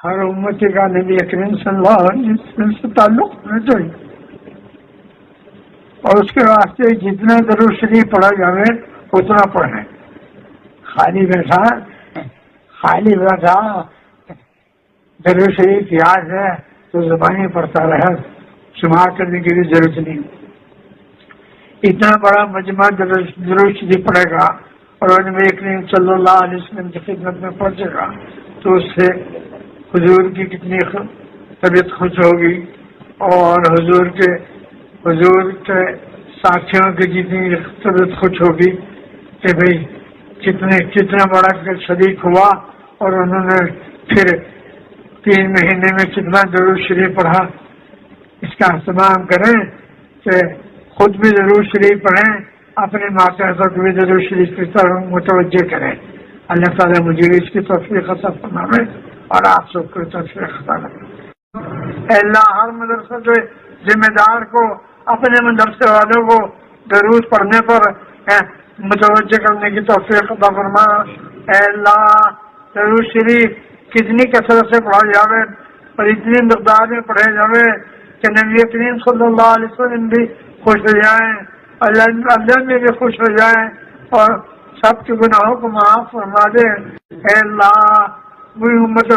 ہر امتی کا نبی کریم صلی اللہ علیہ وسلم سے تعلق ہونا چاہیے، اور اس کے واسطے جتنا درود شریف پڑھا جائے اتنا پڑھیں. خالی بیٹھا درود شریف یاد ہے تو زبانی پڑھتا رہے، شمار کرنے کی بھی ضرورت نہیں. اتنا بڑا مجمع درود شریف پڑھے گا اور نبی کریم صلی اللہ علیہ وسلم کی خدمت میں پہنچے گا تو اس سے حضور کی کتنی طبیعت خوش ہوگی، اور حضور کے ساتھیوں کی جتنی طبیعت خوش ہوگی کہ بھئی کتنا بڑا شریک ہوا، اور انہوں نے پھر 3 مہینے میں کتنا درود شریف پڑھا. اس کا اہتمام کریں کہ خود بھی درود شریف پڑھیں، اپنے ماتحت کو بھی درود شریف کی طرف متوجہ کریں. اللہ تعالیٰ مجھے اس کی توفیق عطا فرمائے اور آپ سب کو توفیق عطا فرمائے. اے اللہ ہر مدرسہ کے ذمہ دار کو اپنے مدرسے والوں کو درود پڑھنے پر متوجہ کرنے کی توفیق عطا فرما. اے اللہ درود شریف کتنی کثرت سے پڑھا جاوے اور اتنی مقدار میں پڑھے جاوے کہ نبی کریم صلی اللہ علیہ وسلم بھی خوش ہو جائیں، اللہ میں بھی خوش ہو جائیں اور سب کے گناہوں کو معاف فرما دے. اے اللہ وہی امت